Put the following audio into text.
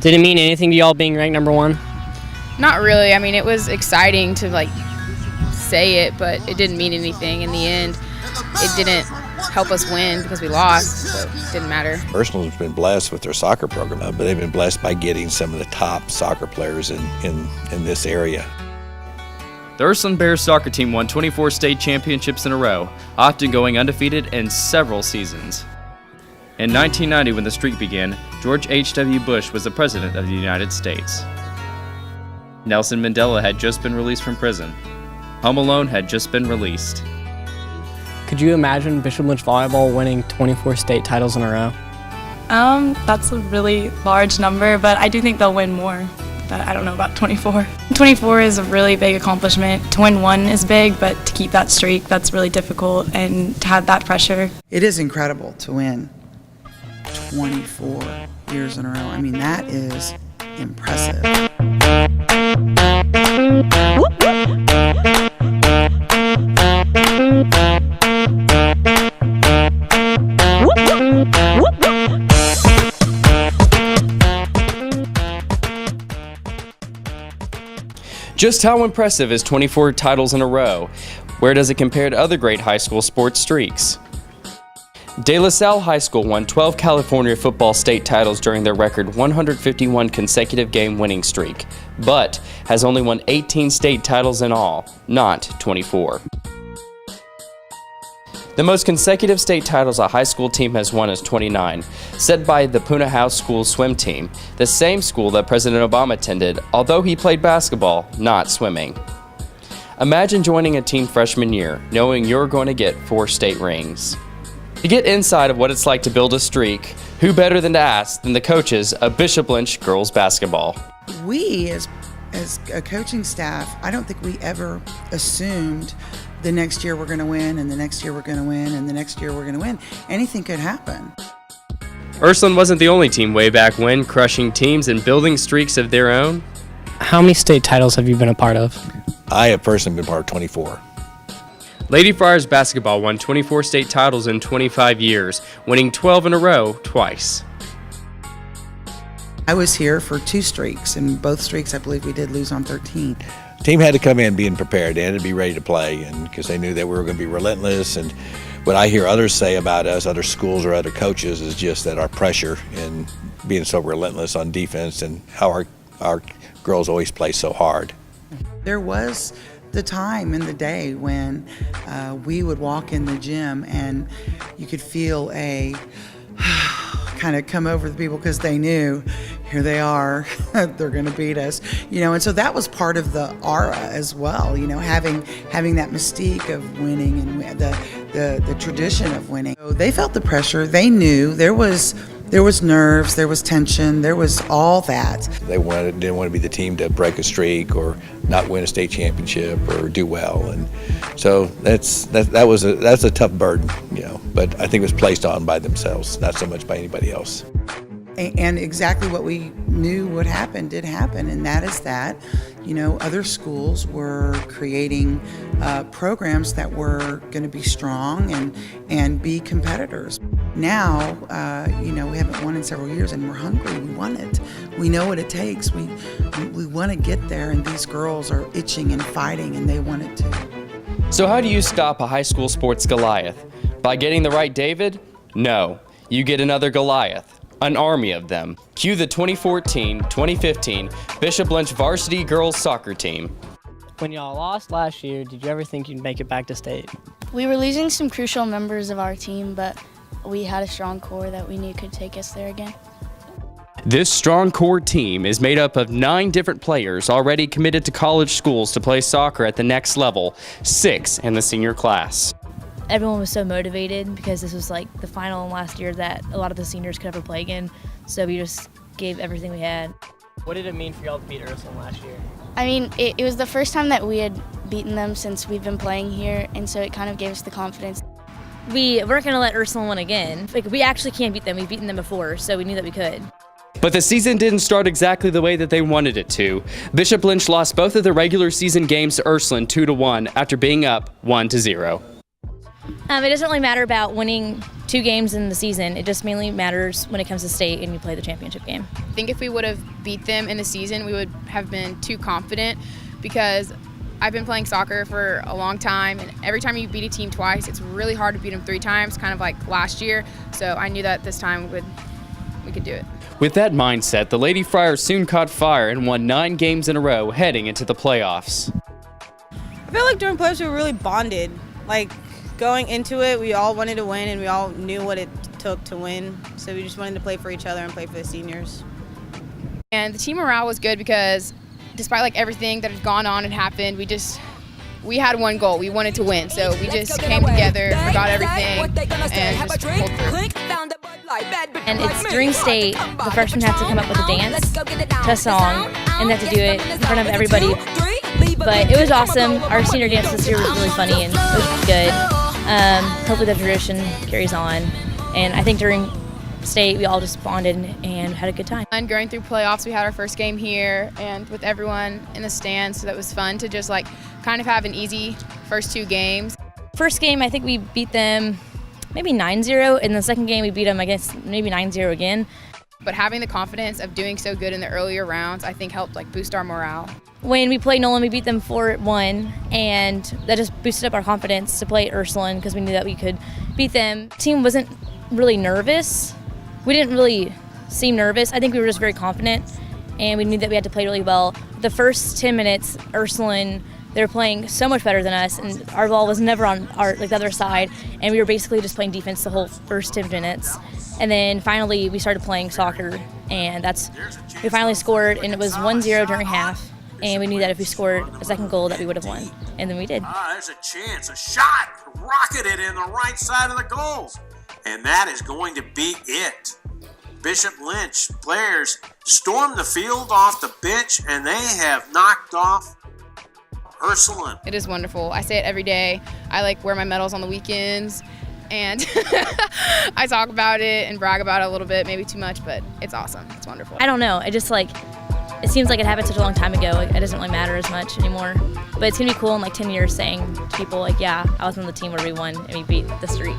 Did it mean anything to y'all being ranked number 1? Not really. I mean, it was exciting to say it, but it didn't mean anything in the end. It didn't help us win because we lost, so it didn't matter. Ursuline's been blessed with their soccer program, but they've been blessed by getting some of the top soccer players in this area. The Ursuline Bears soccer team won 24 state championships in a row, often going undefeated in several seasons. In 1990, when the streak began, George H.W. Bush was the President of the United States. Nelson Mandela had just been released from prison. Home Alone had just been released. Could you imagine Bishop Lynch Volleyball winning 24 state titles in a row? That's a really large number, but I do think they'll win more. But I don't know about 24. 24 is a really big accomplishment. To win one is big, but to keep that streak, that's really difficult, and to have that pressure. It is incredible to win 24 years in a row. I mean, that is impressive. Just how impressive is 24 titles in a row? Where does it compare to other great high school sports streaks? De La Salle High School won 12 California football state titles during their record 151 consecutive game winning streak, but has only won 18 state titles in all, not 24. The most consecutive state titles a high school team has won is 29, set by the Puna House School swim team, the same school that President Obama attended, although he played basketball, not swimming. Imagine joining a team freshman year, knowing you're going to get 4 state rings. To get inside of what it's like to build a streak, who better than to ask than the coaches of Bishop Lynch girls basketball? We, as a coaching staff, I don't think we ever assumed the next year we're going to win, and the next year we're going to win, and the next year we're going to win. Anything could happen. Ursuline wasn't the only team way back when crushing teams and building streaks of their own. How many state titles have you been a part of? I have personally been part of 24. Lady Friars basketball won 24 state titles in 25 years, winning 12 in a row twice. I was here for 2 streaks, and both streaks I believe we did lose on 13. The team had to come in being prepared. They had to be ready to play, and because they knew that we were going to be relentless. And what I hear others say about us, other schools or other coaches, is just that our pressure and being so relentless on defense, and how our girls always play so hard. There was the time in the day when we would walk in the gym and you could feel a kind of come over the people, because they knew, here they are, they're going to beat us, and so that was part of the aura as well, having that mystique of winning and the tradition of winning. So they felt the pressure. They knew there was nerves, there was tension, there was all that. They didn't want to be the team to break a streak or not win a state championship or do well, and so that's a tough burden, but I think it was placed on by themselves, not so much by anybody else. And exactly what we knew would happen did happen, and that is that, other schools were creating programs that were going to be strong and be competitors. Now, we haven't won in several years, and we're hungry. We want it. We know what it takes. We want to get there, and these girls are itching and fighting, and they want it too. So how do you stop a high school sports Goliath? By getting the right David? No. You get another Goliath. An army of them. Cue the 2014-2015 Bishop Lynch varsity girls soccer team. When y'all lost last year, did you ever think you'd make it back to state? We were losing some crucial members of our team, but we had a strong core that we knew could take us there again. This strong core team is made up of 9 different players already committed to college schools to play soccer at the next level, 6 in the senior class. Everyone was so motivated because this was like the final and last year that a lot of the seniors could ever play again, so we just gave everything we had. What did it mean for y'all to beat Ursuline last year? I mean, it was the first time that we had beaten them since we've been playing here, and so it kind of gave us the confidence. We weren't going to let Ursuline win again. We actually can't beat them. We've beaten them before, so we knew that we could. But the season didn't start exactly the way that they wanted it to. Bishop Lynch lost both of the regular season games to Ursuline 2-1 after being up 1-0. It doesn't really matter about winning 2 games in the season. It just mainly matters when it comes to state and you play the championship game. I think if we would have beat them in the season, we would have been too confident, because I've been playing soccer for a long time, and every time you beat a team twice, it's really hard to beat them 3 times, kind of like last year. So I knew that this time we could do it. With that mindset, the Lady Friars soon caught fire and won 9 games in a row heading into the playoffs. I feel like during playoffs we were really bonded. Like, going into it, we all wanted to win and we all knew what it took to win. So we just wanted to play for each other and play for the seniors. And the team morale was good because despite like everything that had gone on and happened, we had one goal. We wanted to win. So we just came together, forgot everything, and just pulled through. And it's during state, the freshmen have to come up with a dance to a song, and they have to do it in front of everybody. But it was awesome. Our senior dance this year was really funny and it was good. Hopefully the tradition carries on. And I think during state, we all just bonded and had a good time. And going through playoffs, we had our first game here and with everyone in the stands, so that was fun to just like kind of have an easy first 2 games. First game, I think we beat them maybe 9-0, and the second game we beat them, I guess, maybe 9-0 again. But having the confidence of doing so good in the earlier rounds, I think helped like boost our morale. When we played Nolan, we beat them 4-1, and that just boosted up our confidence to play Ursuline because we knew that we could beat them. The team wasn't really nervous. We didn't really seem nervous. I think we were just very confident, and we knew that we had to play really well. The first 10 minutes, Ursuline, they were playing so much better than us, and our ball was never on the other side, and we were basically just playing defense the whole first 10 minutes. And then finally we started playing soccer, and we finally scored, and it was 1-0 during half, and we knew that if we scored a second goal that we would have won, and then we did. There's a chance, a shot, rocketed in the right side of the goals, and that is going to be it. Bishop Lynch players stormed the field off the bench, and they have knocked off Ursuline. It is wonderful. I say it every day. I like wear my medals on the weekends, and I talk about it and brag about it a little bit, maybe too much, but it's awesome. It's wonderful. I don't know. It seems like it happened such a long time ago. It doesn't really matter as much anymore. But it's going to be cool in like 10 years saying to people like, yeah, I was on the team where we won and we beat the streak.